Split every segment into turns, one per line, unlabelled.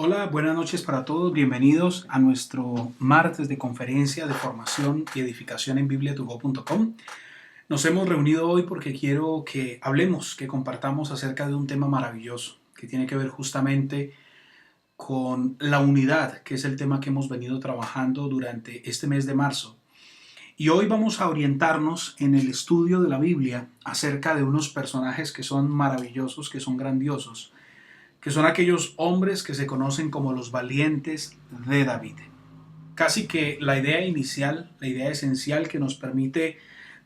Hola, buenas noches para todos. Bienvenidos a nuestro martes de conferencia de formación y edificación en bibliatugo.com. Nos hemos reunido hoy porque quiero que hablemos, que compartamos acerca de un tema maravilloso que tiene que ver justamente con la unidad, que es el tema que hemos venido trabajando durante este mes de marzo. Y hoy vamos a orientarnos en el estudio de la Biblia acerca de unos personajes que son maravillosos, que son grandiosos, que son aquellos hombres que se conocen como los valientes de David. Casi que la idea inicial, la idea esencial que nos permite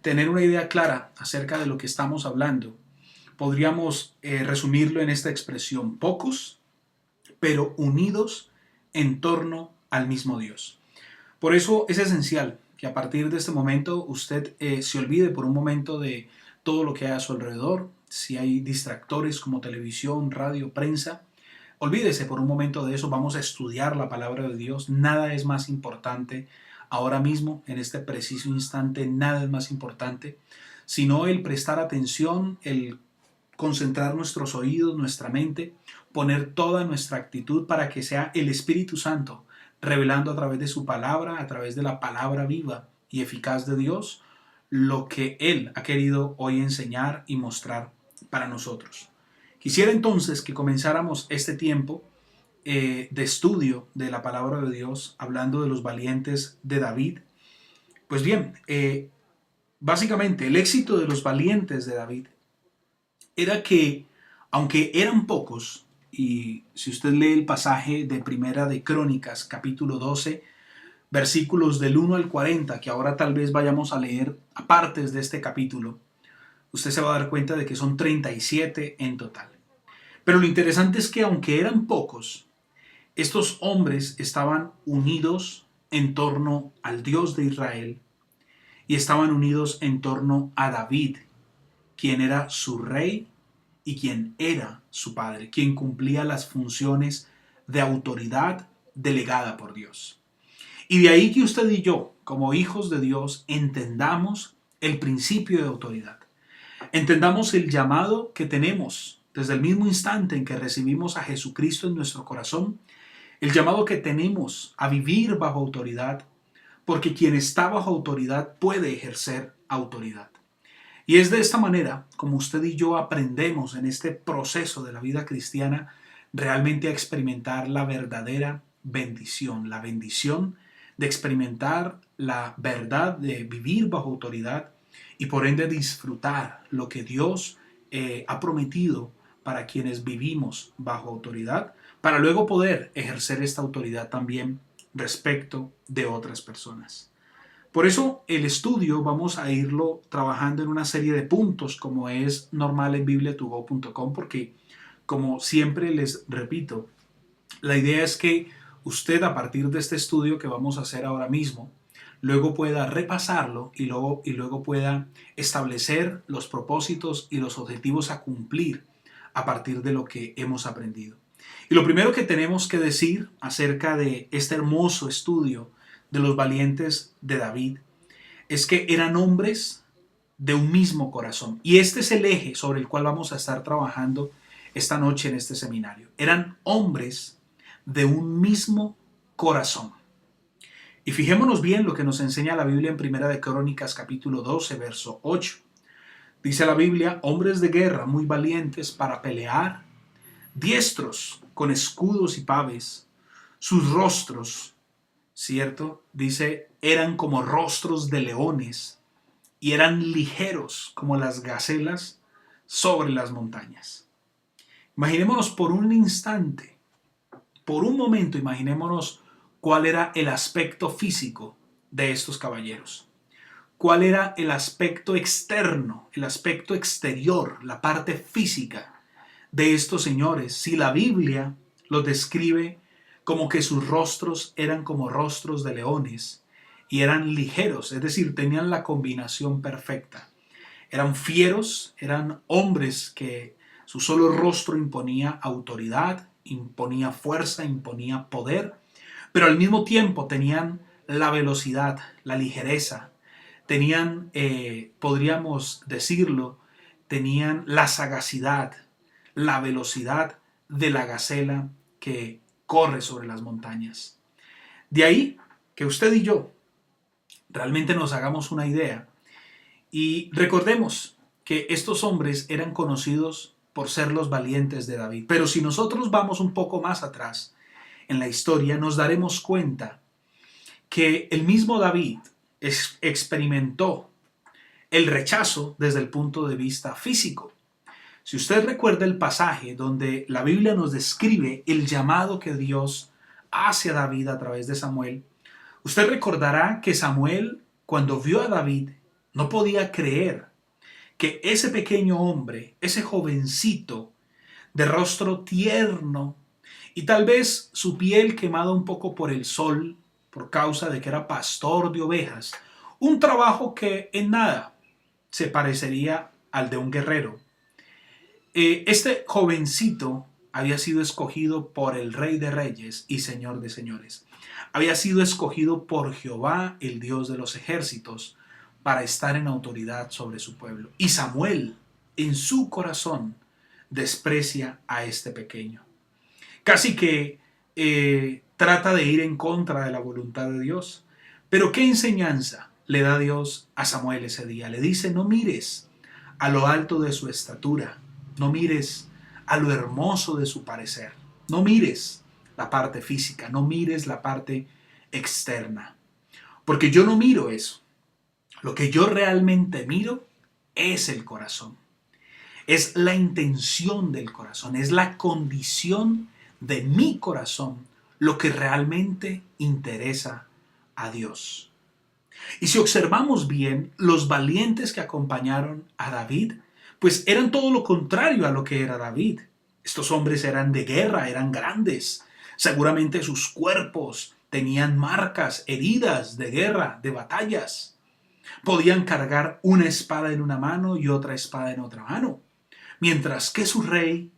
tener una idea clara acerca de lo que estamos hablando, podríamos resumirlo en esta expresión: pocos, pero unidos en torno al mismo Dios. Por eso es esencial que a partir de este momento usted se olvide por un momento de todo lo que hay a su alrededor. Si hay distractores como televisión, radio, prensa, olvídese por un momento de eso. Vamos a estudiar la palabra de Dios. Nada es más importante ahora mismo, en este preciso instante, nada es más importante sino el prestar atención, el concentrar nuestros oídos, nuestra mente, poner toda nuestra actitud para que sea el Espíritu Santo revelando a través de su palabra, a través de la palabra viva y eficaz de Dios, lo que Él ha querido hoy enseñar y mostrar para nosotros. Quisiera entonces que comenzáramos este tiempo de estudio de la palabra de Dios, hablando de los valientes de David. Pues bien, básicamente el éxito de los valientes de David era que, aunque eran pocos, y si usted lee el pasaje de Primera de Crónicas, capítulo 12, versículos del 1 al 40, que ahora tal vez vayamos a leer a partes de este capítulo, usted se va a dar cuenta de que son 37 en total. Pero lo interesante es que, aunque eran pocos, estos hombres estaban unidos en torno al Dios de Israel y estaban unidos en torno a David, quien era su rey y quien era su padre, quien cumplía las funciones de autoridad delegada por Dios. Y de ahí que usted y yo, como hijos de Dios, entendamos el principio de autoridad. Entendamos el llamado que tenemos desde el mismo instante en que recibimos a Jesucristo en nuestro corazón, el llamado que tenemos a vivir bajo autoridad, porque quien está bajo autoridad puede ejercer autoridad. Y es de esta manera como usted y yo aprendemos en este proceso de la vida cristiana realmente a experimentar la verdadera bendición, la bendición de experimentar la verdad de vivir bajo autoridad y por ende disfrutar lo que Dios ha prometido para quienes vivimos bajo autoridad, para luego poder ejercer esta autoridad también respecto de otras personas. Por eso el estudio vamos a irlo trabajando en una serie de puntos, como es normal en bibliatugo.com, porque como siempre les repito, la idea es que usted, a partir de este estudio que vamos a hacer ahora mismo, luego pueda repasarlo y luego pueda establecer los propósitos y los objetivos a cumplir a partir de lo que hemos aprendido. Y lo primero que tenemos que decir acerca de este hermoso estudio de los valientes de David es que eran hombres de un mismo corazón. Y este es el eje sobre el cual vamos a estar trabajando esta noche en este seminario. Eran hombres de un mismo corazón. Y fijémonos bien lo que nos enseña la Biblia en Primera de Crónicas, capítulo 12, verso 8. Dice la Biblia: hombres de guerra muy valientes para pelear, diestros con escudos y paves, sus rostros, ¿cierto? Dice, eran como rostros de leones y eran ligeros como las gacelas sobre las montañas. Imaginémonos por un instante, por un momento, imaginémonos cuál era el aspecto físico de estos caballeros. ¿Cuál era el aspecto externo, el aspecto exterior, la parte física de estos señores? Si la Biblia los describe como que sus rostros eran como rostros de leones y eran ligeros, es decir, tenían la combinación perfecta. Eran fieros, eran hombres que su solo rostro imponía autoridad, imponía fuerza, imponía poder, pero al mismo tiempo tenían la velocidad, la ligereza, tenían, podríamos decirlo, tenían la sagacidad, la velocidad de la gacela que corre sobre las montañas. De ahí que usted y yo realmente nos hagamos una idea y recordemos que estos hombres eran conocidos por ser los valientes de David. Pero si nosotros vamos un poco más atrás en la historia, nos daremos cuenta que el mismo David experimentó el rechazo desde el punto de vista físico. Si usted recuerda el pasaje donde la Biblia nos describe el llamado que Dios hace a David a través de Samuel, usted recordará que Samuel, cuando vio a David, no podía creer que ese pequeño hombre, ese jovencito de rostro tierno y tal vez su piel quemada un poco por el sol, por causa de que era pastor de ovejas, un trabajo que en nada se parecería al de un guerrero. Este jovencito había sido escogido por el Rey de Reyes y Señor de Señores. Había sido escogido por Jehová, el Dios de los ejércitos, para estar en autoridad sobre su pueblo. Y Samuel, en su corazón, desprecia a este pequeño. Casi que trata de ir en contra de la voluntad de Dios. Pero ¿qué enseñanza le da Dios a Samuel ese día? Le dice, no mires a lo alto de su estatura, no mires a lo hermoso de su parecer, no mires la parte física, no mires la parte externa, porque yo no miro eso. Lo que yo realmente miro es el corazón, es la intención del corazón, es la condición de mi corazón, lo que realmente interesa a Dios. Y si observamos bien, los valientes que acompañaron a David, pues eran todo lo contrario a lo que era David. Estos hombres eran de guerra, eran grandes. Seguramente sus cuerpos tenían marcas, heridas de guerra, de batallas. Podían cargar una espada en una mano y otra espada en otra mano. Mientras que su rey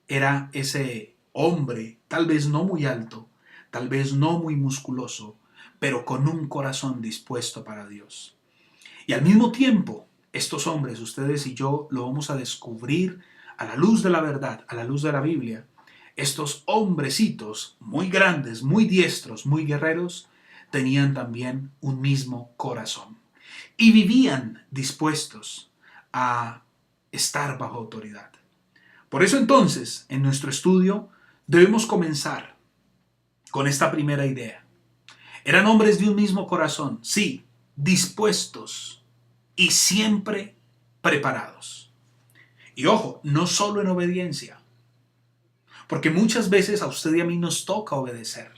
era ese hombre, tal vez no muy alto, tal vez no muy musculoso, pero con un corazón dispuesto para Dios. Y al mismo tiempo, estos hombres, ustedes y yo, lo vamos a descubrir a la luz de la verdad, a la luz de la Biblia. Estos hombrecitos muy grandes, muy diestros, muy guerreros, tenían también un mismo corazón. Y vivían dispuestos a estar bajo autoridad. Por eso entonces, en nuestro estudio, debemos comenzar con esta primera idea. Eran hombres de un mismo corazón, sí, dispuestos y siempre preparados. Y ojo, no solo en obediencia, porque muchas veces a usted y a mí nos toca obedecer,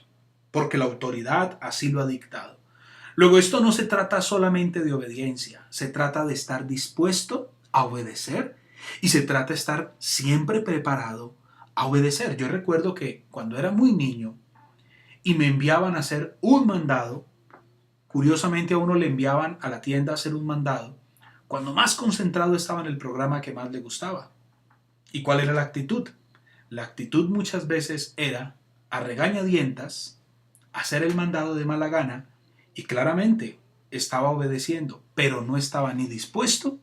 porque la autoridad así lo ha dictado. Luego, esto no se trata solamente de obediencia, se trata de estar dispuesto a obedecer y se trata de estar siempre preparado a obedecer. Yo recuerdo que cuando era muy niño y me enviaban a hacer un mandado, curiosamente a uno le enviaban a la tienda a hacer un mandado, cuando más concentrado estaba en el programa que más le gustaba. ¿Y cuál era la actitud? La actitud muchas veces era a regañadientas, hacer el mandado de mala gana, y claramente estaba obedeciendo, pero no estaba ni dispuesto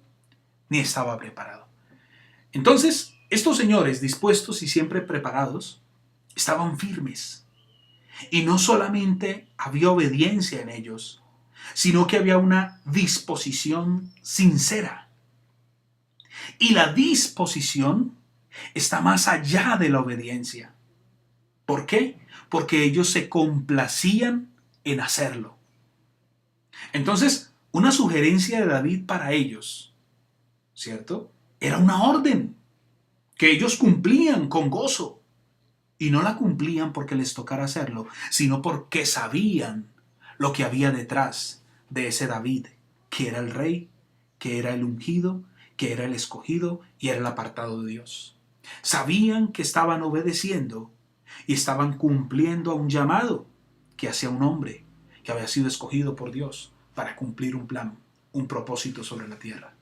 ni estaba preparado. Entonces, estos señores dispuestos y siempre preparados estaban firmes. Y no solamente había obediencia en ellos, sino que había una disposición sincera. Y la disposición está más allá de la obediencia. ¿Por qué? Porque ellos se complacían en hacerlo. Entonces, una sugerencia de David para ellos, ¿cierto? Era una orden que ellos cumplían con gozo. Y no la cumplían porque les tocara hacerlo, sino porque sabían lo que había detrás de ese David, que era el rey, que era el ungido, que era el escogido y era el apartado de Dios. Sabían que estaban obedeciendo y estaban cumpliendo a un llamado que hacía un hombre que había sido escogido por Dios para cumplir un plan, un propósito sobre la tierra.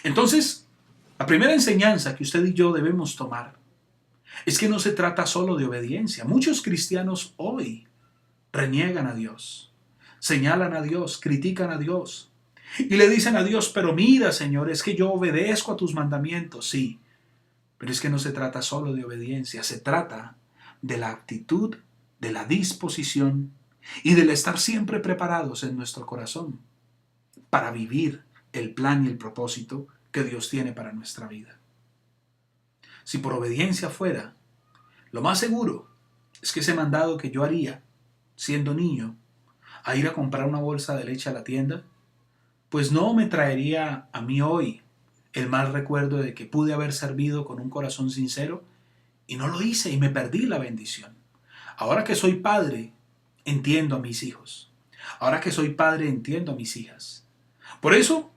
Entonces, la primera enseñanza que usted y yo debemos tomar es que no se trata solo de obediencia. Muchos cristianos hoy reniegan a Dios, señalan a Dios, critican a Dios y le dicen a Dios, pero mira, Señor, es que yo obedezco a tus mandamientos. Sí, pero es que no se trata solo de obediencia, se trata de la actitud, de la disposición y del estar siempre preparados en nuestro corazón para vivir el plan y el propósito que Dios tiene para nuestra vida. Si por obediencia fuera, lo más seguro es que ese mandado que yo haría, siendo niño, a ir a comprar una bolsa de leche a la tienda, pues no me traería a mí hoy el mal recuerdo de que pude haber servido con un corazón sincero y no lo hice y me perdí la bendición. Ahora que soy padre, entiendo a mis hijos. Ahora que soy padre, entiendo a mis hijas. Por eso,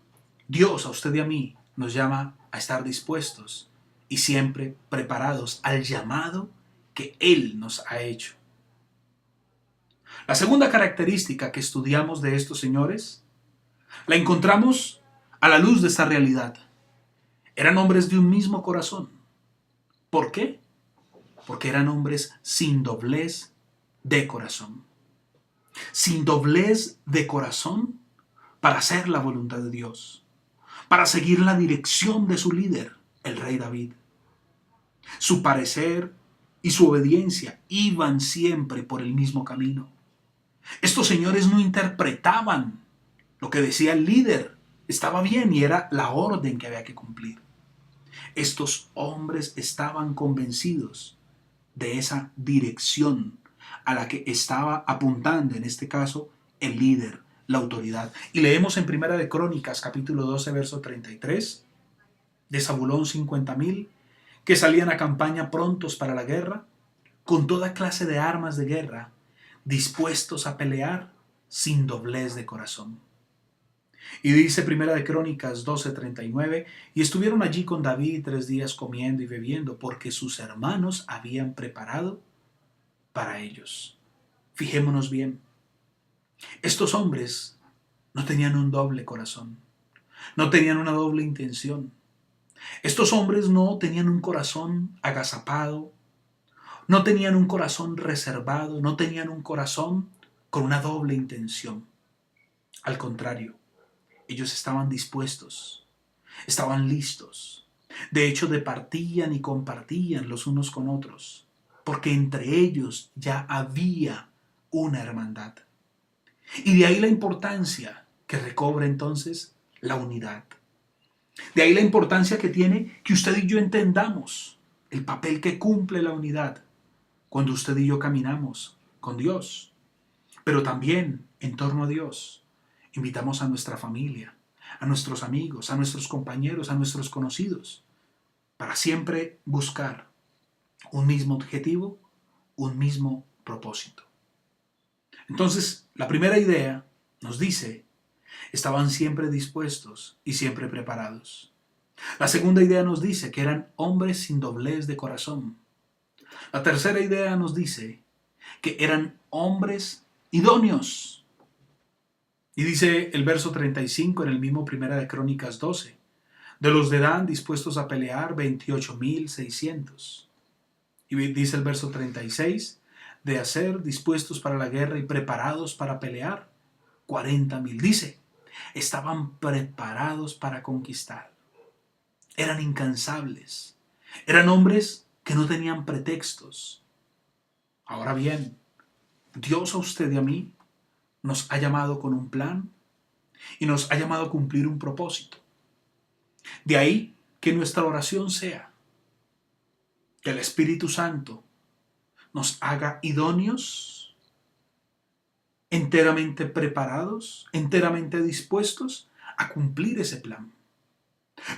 Dios a usted y a mí nos llama a estar dispuestos y siempre preparados al llamado que Él nos ha hecho. La segunda característica que estudiamos de estos señores la encontramos a la luz de esta realidad. Eran hombres de un mismo corazón. ¿Por qué? Porque eran hombres sin doblez de corazón. Sin doblez de corazón para hacer la voluntad de Dios, para seguir la dirección de su líder, el rey David. Su parecer y su obediencia iban siempre por el mismo camino. Estos señores no interpretaban lo que decía el líder. Estaba bien y era la orden que había que cumplir. Estos hombres estaban convencidos de esa dirección a la que estaba apuntando, en este caso, el líder, la autoridad. Y leemos en Primera de Crónicas, capítulo 12, verso 33, de Zabulón 50,000, que salían a campaña prontos para la guerra, con toda clase de armas de guerra, dispuestos a pelear sin doblez de corazón. Y dice Primera de Crónicas 12:39, y estuvieron allí con David 3 días comiendo y bebiendo, porque sus hermanos habían preparado para ellos. Fijémonos bien, estos hombres no tenían un doble corazón, no tenían una doble intención. Estos hombres no tenían un corazón agazapado, no tenían un corazón reservado, no tenían un corazón con una doble intención. Al contrario, ellos estaban dispuestos, estaban listos. De hecho, departían y compartían los unos con otros, porque entre ellos ya había una hermandad. Y de ahí la importancia que recobra entonces la unidad. De ahí la importancia que tiene que usted y yo entendamos el papel que cumple la unidad cuando usted y yo caminamos con Dios, pero también en torno a Dios. Invitamos a nuestra familia, a nuestros amigos, a nuestros compañeros, a nuestros conocidos, para siempre buscar un mismo objetivo, un mismo propósito. Entonces, la primera idea nos dice, estaban siempre dispuestos y siempre preparados. La segunda idea nos dice que eran hombres sin doblez de corazón. La tercera idea nos dice que eran hombres idóneos. Y dice el verso 35 en el mismo Primera de Crónicas 12, de los de Dan dispuestos a pelear 28,600. Y dice el verso 36, de hacer dispuestos para la guerra y preparados para pelear 40,000. Dice, estaban preparados para conquistar. Eran incansables. Eran hombres que no tenían pretextos. Ahora bien, Dios a usted y a mí nos ha llamado con un plan y nos ha llamado a cumplir un propósito. De ahí que nuestra oración sea que el Espíritu Santo nos haga idóneos, enteramente preparados, enteramente dispuestos a cumplir ese plan.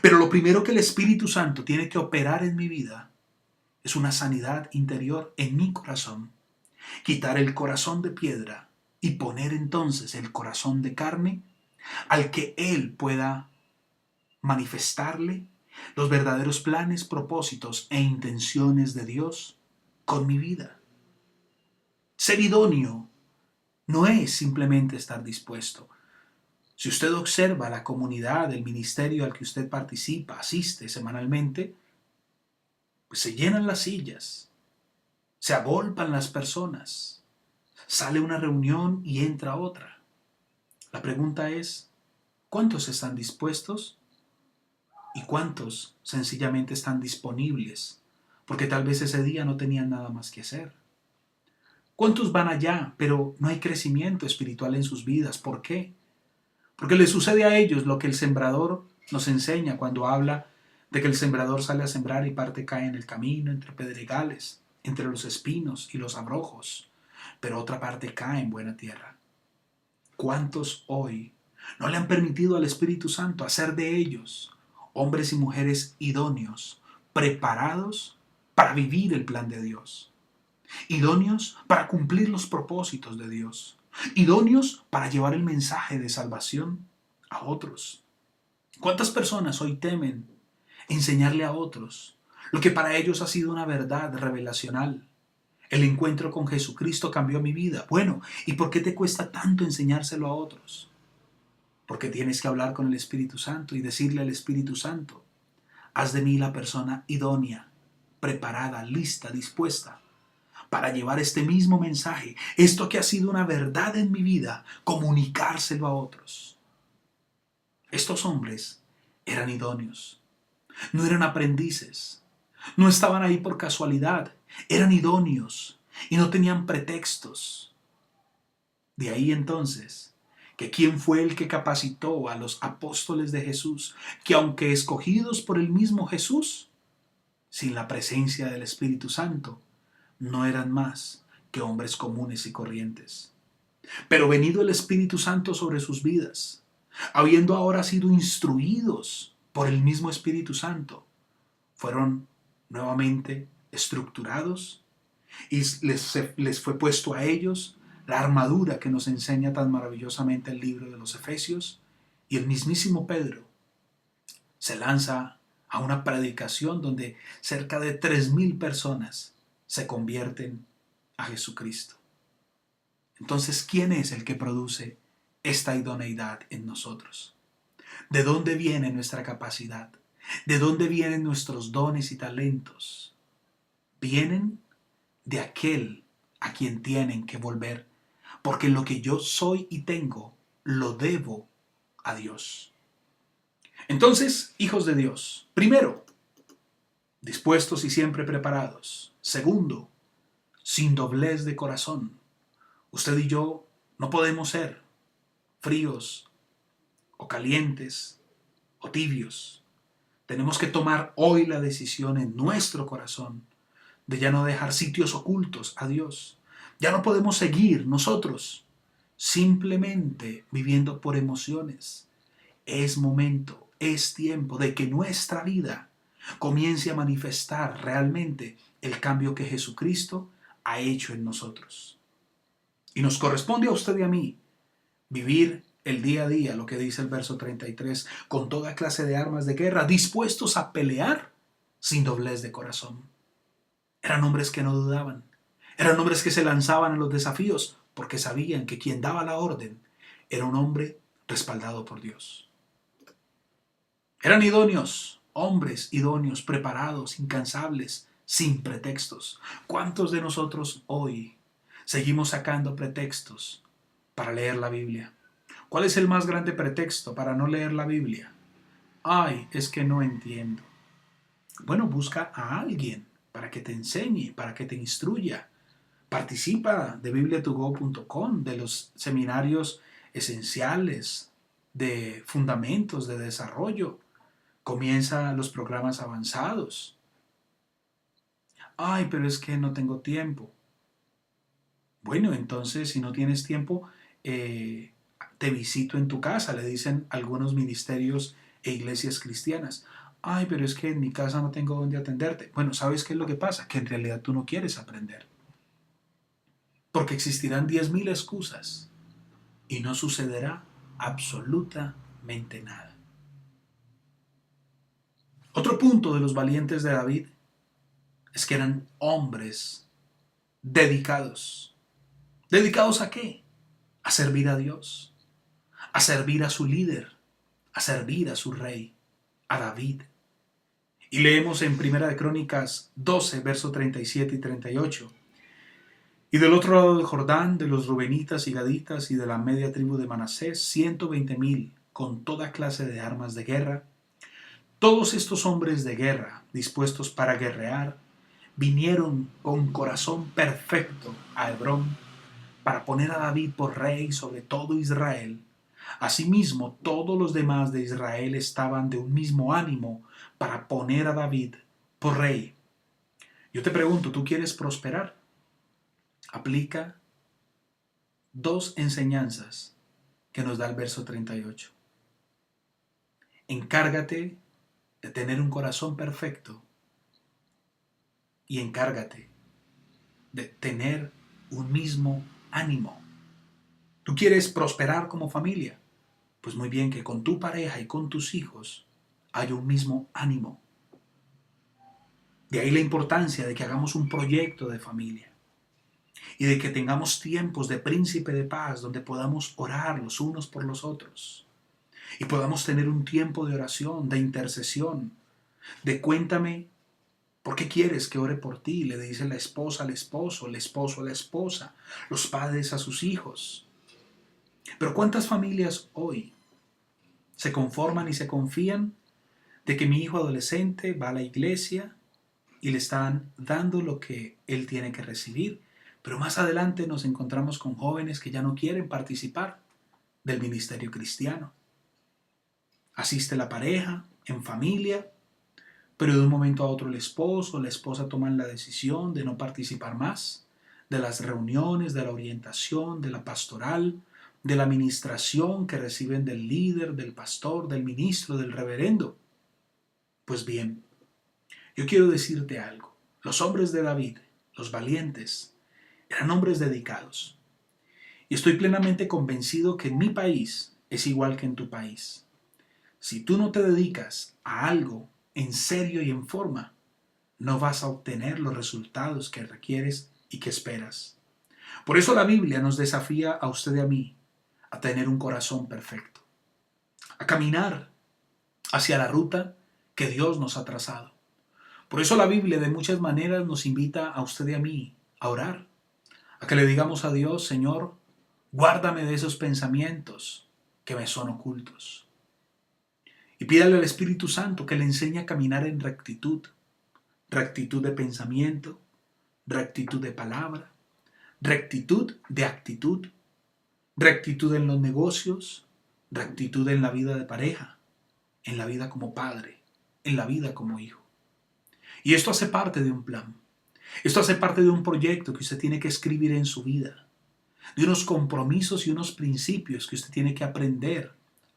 Pero lo primero que el Espíritu Santo tiene que operar en mi vida es una sanidad interior en mi corazón. Quitar el corazón de piedra y poner entonces el corazón de carne al que Él pueda manifestarle los verdaderos planes, propósitos e intenciones de Dios con mi vida. Ser idóneo no es simplemente estar dispuesto. Si usted observa la comunidad, el ministerio al que usted participa, asiste semanalmente, pues se llenan las sillas, se agolpan las personas, sale una reunión y entra otra. La pregunta es, ¿cuántos están dispuestos y cuántos sencillamente están disponibles porque tal vez ese día no tenían nada más que hacer. ¿Cuántos van allá, pero no hay crecimiento espiritual en sus vidas? ¿Por qué? Porque les sucede a ellos lo que el sembrador nos enseña cuando habla de que el sembrador sale a sembrar y parte cae en el camino, entre pedregales, entre los espinos y los abrojos, pero otra parte cae en buena tierra. ¿Cuántos hoy no le han permitido al Espíritu Santo hacer de ellos hombres y mujeres idóneos, preparados para vivir el plan de Dios? Idóneos para cumplir los propósitos de Dios, idóneos para llevar el mensaje de salvación a otros. ¿Cuántas personas hoy temen enseñarle a otros lo que para ellos ha sido una verdad revelacional? El encuentro con Jesucristo cambió mi vida. Bueno, ¿y por qué te cuesta tanto enseñárselo a otros? Porque tienes que hablar con el Espíritu Santo y decirle al Espíritu Santo: haz de mí la persona idónea, preparada, lista, dispuesta para llevar este mismo mensaje, esto que ha sido una verdad en mi vida, comunicárselo a otros. Estos hombres eran idóneos, no eran aprendices, no estaban ahí por casualidad, eran idóneos y no tenían pretextos. De ahí entonces que quién fue el que capacitó a los apóstoles de Jesús, que aunque escogidos por el mismo Jesús, sin la presencia del Espíritu Santo, no eran más que hombres comunes y corrientes. Pero venido el Espíritu Santo sobre sus vidas, habiendo ahora sido instruidos por el mismo Espíritu Santo, fueron nuevamente estructurados y les fue puesto a ellos la armadura que nos enseña tan maravillosamente el libro de los Efesios, y el mismísimo Pedro se lanza a una predicación donde cerca de 3,000 personas se convierten a Jesucristo. Entonces, ¿quién es el que produce esta idoneidad en nosotros? ¿De dónde viene nuestra capacidad? ¿De dónde vienen nuestros dones y talentos? Vienen de aquel a quien tienen que volver, porque lo que yo soy y tengo lo debo a Dios. Entonces, hijos de Dios, primero, dispuestos y siempre preparados. Segundo, sin doblez de corazón. Usted y yo no podemos ser fríos o calientes o tibios. Tenemos que tomar hoy la decisión en nuestro corazón de ya no dejar sitios ocultos a Dios. Ya no podemos seguir nosotros simplemente viviendo por emociones. Es momento, es tiempo de que nuestra vida comience a manifestar realmente el cambio que Jesucristo ha hecho en nosotros. Y nos corresponde a usted y a mí vivir el día a día, lo que dice el verso 33, con toda clase de armas de guerra, dispuestos a pelear sin doblez de corazón. Eran hombres que no dudaban, eran hombres que se lanzaban a los desafíos porque sabían que quien daba la orden era un hombre respaldado por Dios. Eran idóneos, hombres idóneos, preparados, incansables, sin pretextos. ¿Cuántos de nosotros hoy seguimos sacando pretextos para leer la Biblia? ¿Cuál es el más grande pretexto para no leer la Biblia? Ay, es que no entiendo. Bueno, busca a alguien para que te enseñe, para que te instruya. Participa de bibliatogo.com, de los seminarios esenciales, de fundamentos, de desarrollo. Comienza los programas avanzados. Ay, pero es que no tengo tiempo. Bueno, entonces si no tienes tiempo, te visito en tu casa, le dicen algunos ministerios e iglesias cristianas. Ay, pero es que en mi casa no tengo dónde atenderte. Bueno, ¿sabes qué es lo que pasa? Que en realidad tú no quieres aprender. Porque existirán 10,000 excusas y no sucederá absolutamente nada. Otro punto de los valientes de David es que eran hombres dedicados. ¿Dedicados a qué? A servir a Dios, a servir a su líder, a servir a su rey, a David. Y leemos en Primera de Crónicas 12, versos 37 y 38. Y del otro lado del Jordán, de los rubenitas y gaditas y de la media tribu de Manasés, 120,000 con toda clase de armas de guerra. Todos estos hombres de guerra, dispuestos para guerrear, vinieron con corazón perfecto a Hebrón para poner a David por rey sobre todo Israel, asimismo todos los demás de Israel estaban de un mismo ánimo para poner a David por rey. Yo te pregunto, ¿tú quieres prosperar? Aplica dos enseñanzas que nos da el verso 38. Encárgate de tener un corazón perfecto y encárgate de tener un mismo ánimo. ¿Tú quieres prosperar como familia? Pues muy bien, que con tu pareja y con tus hijos haya un mismo ánimo. De ahí la importancia de que hagamos un proyecto de familia y de que tengamos tiempos de príncipe de paz donde podamos orar los unos por los otros y podamos tener un tiempo de oración, de intercesión, de cuéntame por qué quieres que ore por ti, le dice la esposa al esposo, el esposo a la esposa, los padres a sus hijos. Pero ¿cuántas familias hoy se conforman y se confían de que mi hijo adolescente va a la iglesia y le están dando lo que él tiene que recibir? Pero más adelante nos encontramos con jóvenes que ya no quieren participar del ministerio cristiano. Asiste la pareja en familia, pero de un momento a otro el esposo o la esposa toman la decisión de no participar más de las reuniones, de la orientación, de la pastoral, de la administración que reciben del líder, del pastor, del ministro, del reverendo. Pues bien, yo quiero decirte algo. Los hombres de David, los valientes, eran hombres dedicados. Y estoy plenamente convencido que en mi país es igual que en tu país. Si tú no te dedicas a algo en serio y en forma, no vas a obtener los resultados que requieres y que esperas. Por eso la Biblia nos desafía a usted y a mí a tener un corazón perfecto, a caminar hacia la ruta que Dios nos ha trazado. Por eso la Biblia de muchas maneras nos invita a usted y a mí a orar, a que le digamos a Dios: Señor, guárdame de esos pensamientos que me son ocultos. Y pídale al Espíritu Santo que le enseñe a caminar en rectitud, rectitud de pensamiento, rectitud de palabra, rectitud de actitud, rectitud en los negocios, rectitud en la vida de pareja, en la vida como padre, en la vida como hijo. Y esto hace parte de un plan. Esto hace parte de un proyecto que usted tiene que escribir en su vida, de unos compromisos y unos principios que usted tiene que aprender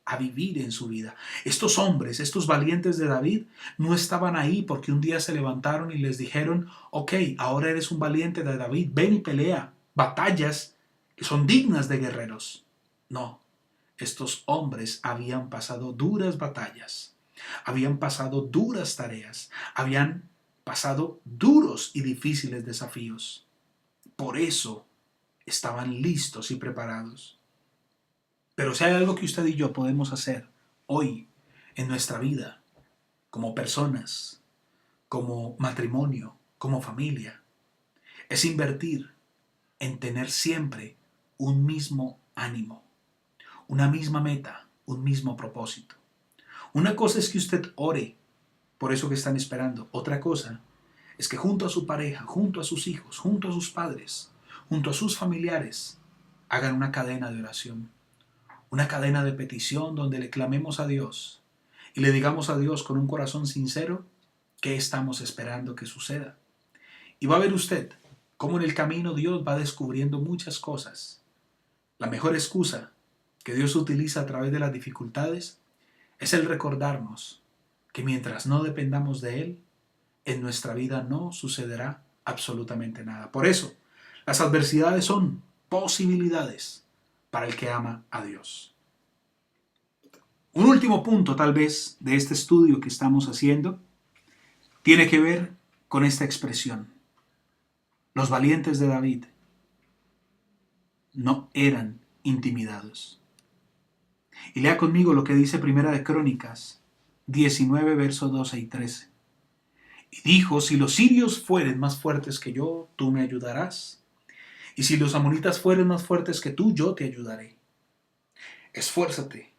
a vivir en su vida. Estos hombres, estos valientes de David, no estaban ahí porque un día se levantaron y les dijeron: ok, ahora eres un valiente de David, ven y pelea batallas que son dignas de guerreros. No, estos hombres habían pasado duras batallas, habían pasado duras tareas, habían pasado duros y difíciles desafíos. Por eso estaban listos y preparados. Pero si hay algo que usted y yo podemos hacer hoy en nuestra vida, como personas, como matrimonio, como familia, es invertir en tener siempre un mismo ánimo, una misma meta, un mismo propósito. Una cosa es que usted ore por eso que están esperando. Otra cosa es que junto a su pareja, junto a sus hijos, junto a sus padres, junto a sus familiares, hagan una cadena de oración. Una cadena de petición donde le clamemos a Dios y le digamos a Dios con un corazón sincero qué estamos esperando que suceda. Y va a ver usted cómo en el camino Dios va descubriendo muchas cosas. La mejor excusa que Dios utiliza a través de las dificultades es el recordarnos que mientras no dependamos de Él, en nuestra vida no sucederá absolutamente nada. Por eso, las adversidades son posibilidades para el que ama a Dios. Un último punto, tal vez, de este estudio que estamos haciendo, tiene que ver con esta expresión. Los valientes de David no eran intimidados. Y lea conmigo lo que dice Primera de Crónicas 19, versos 12 y 13. Y dijo: si los sirios fueren más fuertes que yo, tú me ayudarás. Y si los amonitas fueren más fuertes que tú, yo te ayudaré. Esfuérzate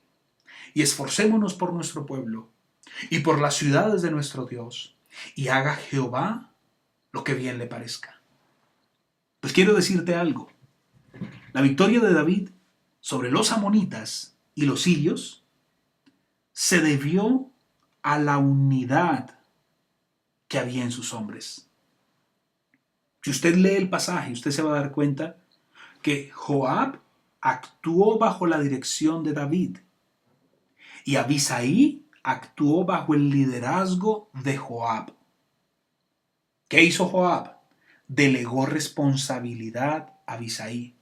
y esforcémonos por nuestro pueblo y por las ciudades de nuestro Dios, y haga Jehová lo que bien le parezca. Pues quiero decirte algo. La victoria de David sobre los amonitas y los sirios se debió a la unidad que había en sus hombres. Si usted lee el pasaje, usted se va a dar cuenta que Joab actuó bajo la dirección de David y Abisai actuó bajo el liderazgo de Joab. ¿Qué hizo Joab? Delegó responsabilidad a Abisai,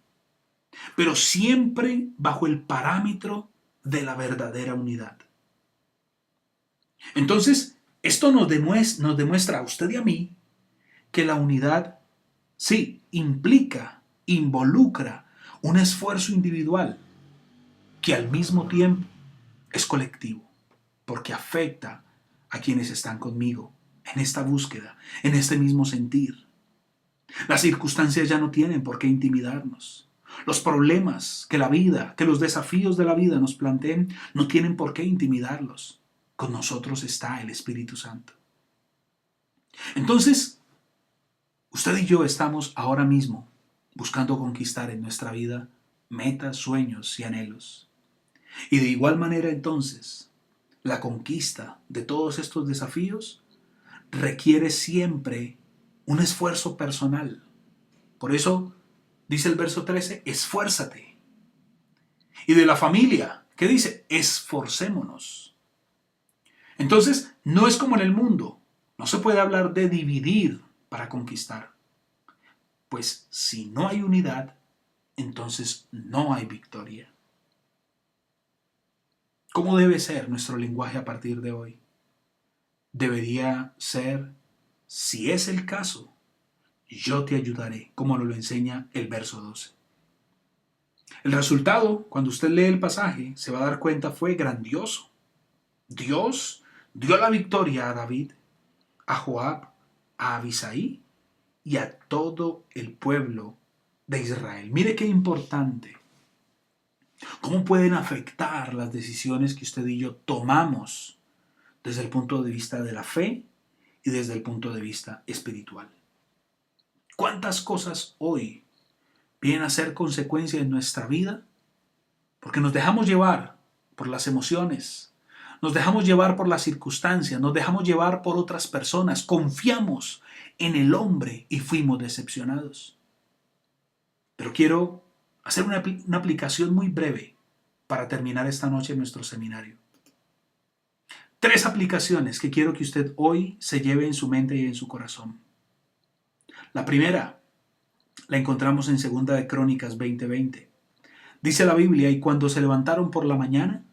pero siempre bajo el parámetro de la verdadera unidad. Entonces, esto nos demuestra a usted y a mí que la unidad, sí, implica, involucra un esfuerzo individual que al mismo tiempo es colectivo, porque afecta a quienes están conmigo en esta búsqueda, en este mismo sentir. Las circunstancias ya no tienen por qué intimidarnos. Los problemas que la vida, que los desafíos de la vida nos planteen, no tienen por qué intimidarlos. Con nosotros está el Espíritu Santo. Entonces, usted y yo estamos ahora mismo buscando conquistar en nuestra vida metas, sueños y anhelos. Y de igual manera entonces, la conquista de todos estos desafíos requiere siempre un esfuerzo personal. Por eso dice el verso 13, esfuérzate. Y de la familia, ¿qué dice? Esforcémonos. Entonces, no es como en el mundo. No se puede hablar de dividir para conquistar. Pues si no hay unidad, entonces no hay victoria. ¿Cómo debe ser nuestro lenguaje a partir de hoy? Debería ser, si es el caso, yo te ayudaré, como lo enseña el verso 12. El resultado, cuando usted lee el pasaje, se va a dar cuenta, fue grandioso. Dios dio la victoria a David, a Joab, a Abisai y a todo el pueblo de Israel. Mire qué importante. ¿Cómo pueden afectar las decisiones que usted y yo tomamos desde el punto de vista de la fe y desde el punto de vista espiritual? ¿Cuántas cosas hoy vienen a ser consecuencia en nuestra vida? Porque nos dejamos llevar por las emociones, nos dejamos llevar por las circunstancias, nos dejamos llevar por otras personas, confiamos en el hombre y fuimos decepcionados. Pero quiero hacer una aplicación muy breve para terminar esta noche en nuestro seminario. 3 aplicaciones que quiero que usted hoy se lleve en su mente y en su corazón. La primera la encontramos en 2 de Crónicas 20:20. Dice la Biblia, y cuando se levantaron por la mañana,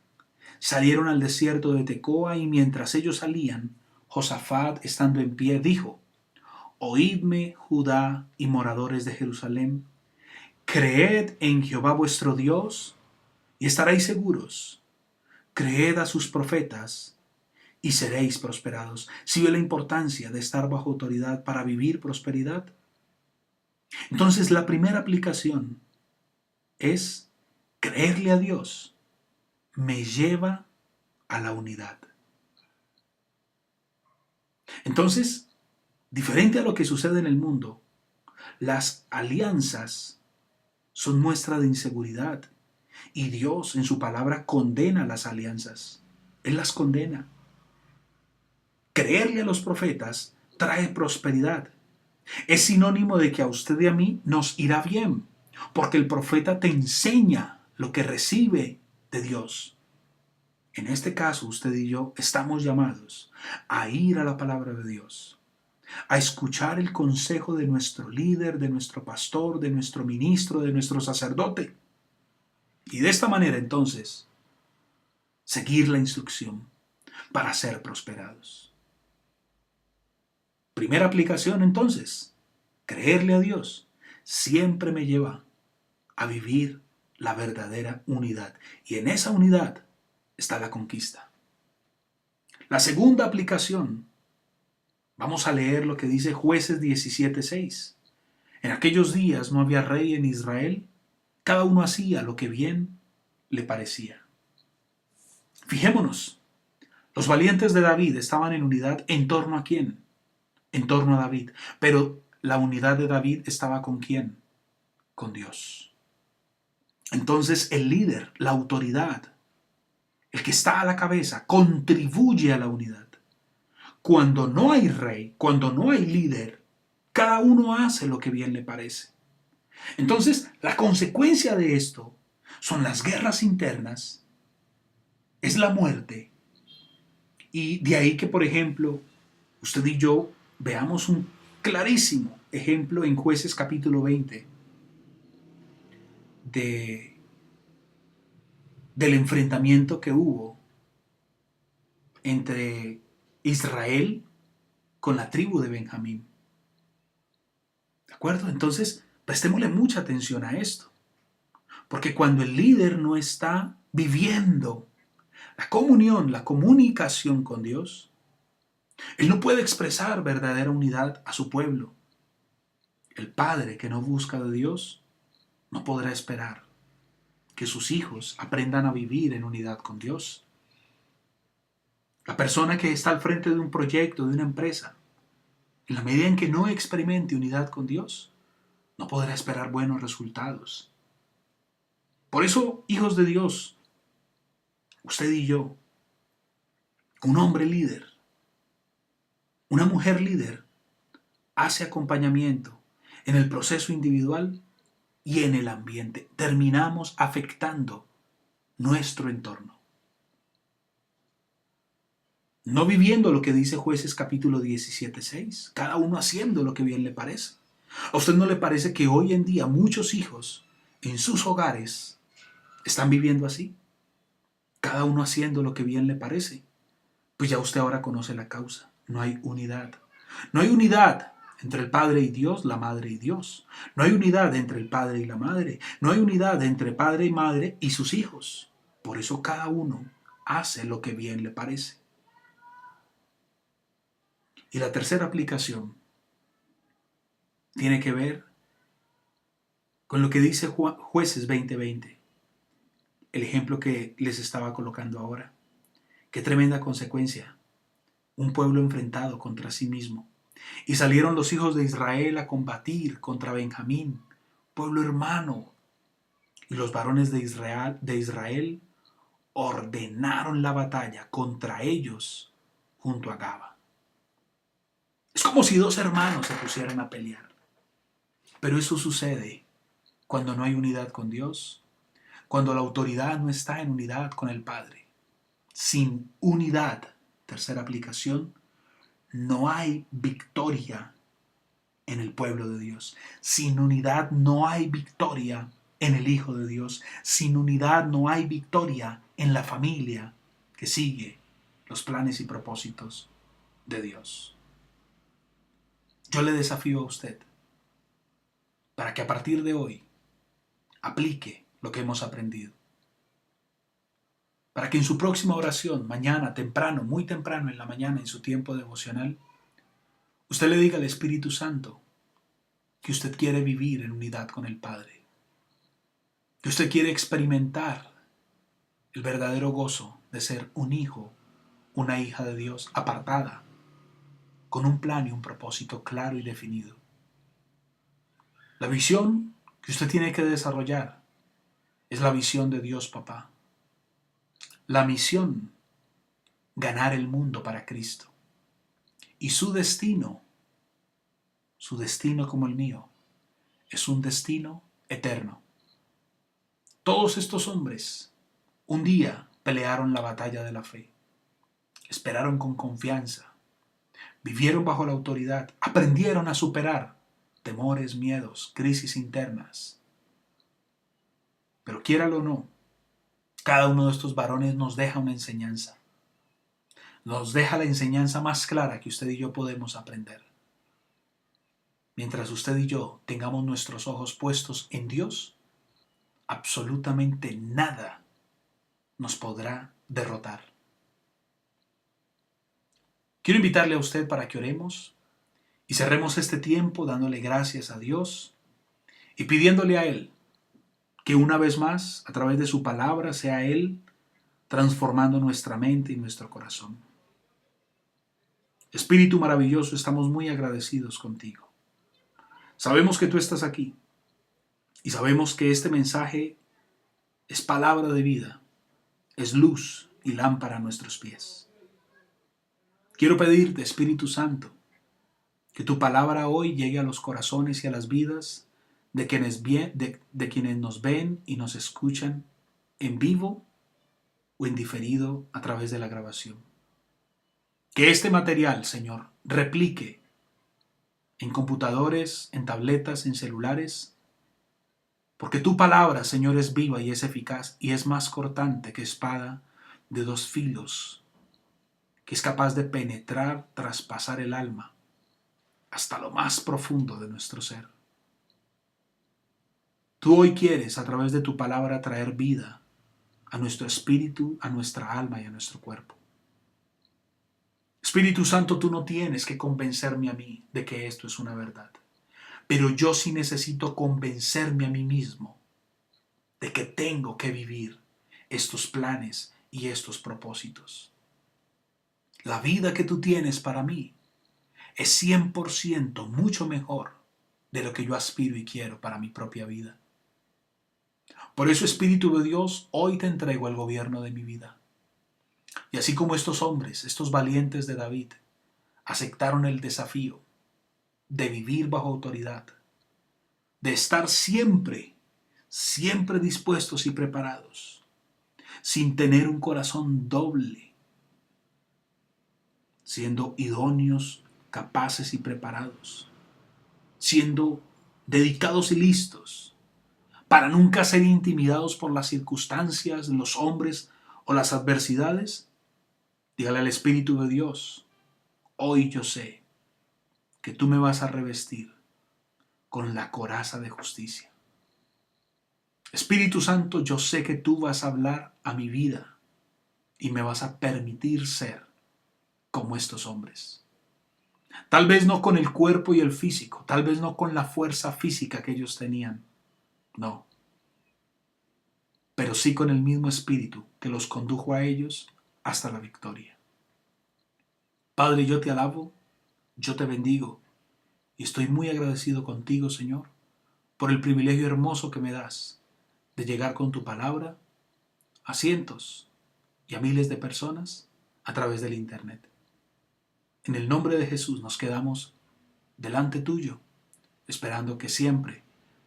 salieron al desierto de Tecoa, y mientras ellos salían, Josafat, estando en pie, dijo, oídme, Judá y moradores de Jerusalén, creed en Jehová vuestro Dios, y estaréis seguros. Creed a sus profetas, y seréis prosperados. ¿Sí ve la importancia de estar bajo autoridad para vivir prosperidad? Entonces, la primera aplicación es creerle a Dios. Me lleva a la unidad. Entonces, diferente a lo que sucede en el mundo, las alianzas son muestra de inseguridad. Y Dios en su palabra condena las alianzas. Él las condena. Creerle a los profetas trae prosperidad. Es sinónimo de que a usted y a mí nos irá bien, porque el profeta te enseña lo que recibe de Dios. En este caso, usted y yo estamos llamados a ir a la palabra de Dios, a escuchar el consejo de nuestro líder, de nuestro pastor, de nuestro ministro, de nuestro sacerdote. Y de esta manera, entonces, seguir la instrucción para ser prosperados. Primera aplicación, entonces, creerle a Dios siempre me lleva a vivir la verdadera unidad. Y en esa unidad está la conquista. La segunda aplicación, vamos a leer lo que dice Jueces 17:6. En aquellos días no había rey en Israel, cada uno hacía lo que bien le parecía. Fijémonos, los valientes de David estaban en unidad en torno a ¿quién? en torno a David. Pero la unidad de David estaba ¿con quién? Con Dios. Entonces el líder, la autoridad, el que está a la cabeza, contribuye a la unidad. Cuando no hay rey, cuando no hay líder, cada uno hace lo que bien le parece. Entonces, la consecuencia de esto son las guerras internas, es la muerte. Y de ahí que, por ejemplo, usted y yo veamos un clarísimo ejemplo en Jueces capítulo 20 de, del enfrentamiento que hubo entre Israel con la tribu de Benjamín. ¿De acuerdo? Entonces, prestémosle mucha atención a esto. Porque cuando el líder no está viviendo la comunión, la comunicación con Dios, él no puede expresar verdadera unidad a su pueblo. El padre que no busca de Dios no podrá esperar que sus hijos aprendan a vivir en unidad con Dios. La persona que está al frente de un proyecto, de una empresa, en la medida en que no experimente unidad con Dios, no podrá esperar buenos resultados. Por eso, hijos de Dios, usted y yo, un hombre líder, una mujer líder, hace acompañamiento en el proceso individual y en el ambiente. Terminamos afectando nuestro entorno. No viviendo lo que dice Jueces capítulo 17:6, cada uno haciendo lo que bien le parece. ¿A usted no le parece que hoy en día muchos hijos en sus hogares están viviendo así? Cada uno haciendo lo que bien le parece. Pues ya usted ahora conoce la causa. No hay unidad. No hay unidad entre el Padre y Dios, la Madre y Dios. No hay unidad entre el Padre y la Madre. No hay unidad entre Padre y Madre y sus hijos. Por eso cada uno hace lo que bien le parece. Y la tercera aplicación tiene que ver con lo que dice Jueces 20:20. El ejemplo que les estaba colocando ahora. Qué tremenda consecuencia. Un pueblo enfrentado contra sí mismo. Y salieron los hijos de Israel a combatir contra Benjamín, pueblo hermano. Y los varones de Israel ordenaron la batalla contra ellos junto a Gaba. Es como si dos hermanos se pusieran a pelear. Pero eso sucede cuando no hay unidad con Dios, cuando la autoridad no está en unidad con el Padre. Sin unidad, tercera aplicación, no hay victoria en el pueblo de Dios. Sin unidad no hay victoria en el Hijo de Dios. Sin unidad no hay victoria en la familia que sigue los planes y propósitos de Dios. Yo le desafío a usted para que a partir de hoy aplique lo que hemos aprendido. Para que en su próxima oración, mañana, temprano, muy temprano en la mañana, en su tiempo devocional, usted le diga al Espíritu Santo que usted quiere vivir en unidad con el Padre, que usted quiere experimentar el verdadero gozo de ser un hijo, una hija de Dios apartada, con un plan y un propósito claro y definido. La visión que usted tiene que desarrollar es la visión de Dios Papá. La misión, ganar el mundo para Cristo. Y su destino como el mío, es un destino eterno. Todos estos hombres un día pelearon la batalla de la fe, esperaron con confianza, vivieron bajo la autoridad, aprendieron a superar temores, miedos, crisis internas. Pero quiéralo o no, cada uno de estos varones nos deja una enseñanza. Nos deja la enseñanza más clara que usted y yo podemos aprender. Mientras usted y yo tengamos nuestros ojos puestos en Dios, absolutamente nada nos podrá derrotar. Quiero invitarle a usted para que oremos y cerremos este tiempo dándole gracias a Dios y pidiéndole a Él que una vez más, a través de su palabra, sea Él transformando nuestra mente y nuestro corazón. Espíritu maravilloso, estamos muy agradecidos contigo. Sabemos que tú estás aquí y sabemos que este mensaje es palabra de vida, es luz y lámpara a nuestros pies. Quiero pedirte, Espíritu Santo, que tu palabra hoy llegue a los corazones y a las vidas de quienes nos ven y nos escuchan en vivo o en diferido a través de la grabación. Que este material, Señor, replique en computadores, en tabletas, en celulares, porque tu palabra, Señor, es viva y es eficaz y es más cortante que espada de dos filos, que es capaz de penetrar, traspasar el alma hasta lo más profundo de nuestro ser. Tú hoy quieres, a través de tu palabra, traer vida a nuestro espíritu, a nuestra alma y a nuestro cuerpo. Espíritu Santo, tú no tienes que convencerme a mí de que esto es una verdad, pero yo sí necesito convencerme a mí mismo de que tengo que vivir estos planes y estos propósitos. La vida que tú tienes para mí es 100% mucho mejor de lo que yo aspiro y quiero para mi propia vida. Por eso, Espíritu de Dios, hoy te entrego el gobierno de mi vida. Y así como estos hombres, estos valientes de David, aceptaron el desafío de vivir bajo autoridad, de estar siempre, siempre dispuestos y preparados, sin tener un corazón doble, siendo idóneos, capaces y preparados, siendo dedicados y listos, para nunca ser intimidados por las circunstancias, los hombres o las adversidades. Dígale al Espíritu de Dios, hoy yo sé que tú me vas a revestir con la coraza de justicia. Espíritu Santo, yo sé que tú vas a hablar a mi vida y me vas a permitir ser como estos hombres. Tal vez no con el cuerpo y el físico, tal vez no con la fuerza física que ellos tenían, no, pero sí con el mismo espíritu que los condujo a ellos hasta la victoria. Padre, yo te alabo, yo te bendigo y estoy muy agradecido contigo, Señor, por el privilegio hermoso que me das de llegar con tu palabra a cientos y a miles de personas a través del Internet. En el nombre de Jesús nos quedamos delante tuyo, esperando que siempre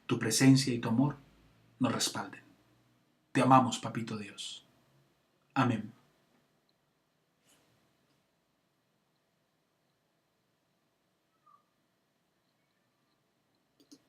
tu presencia y tu amor nos respalden. Te amamos, Papito Dios. Amén.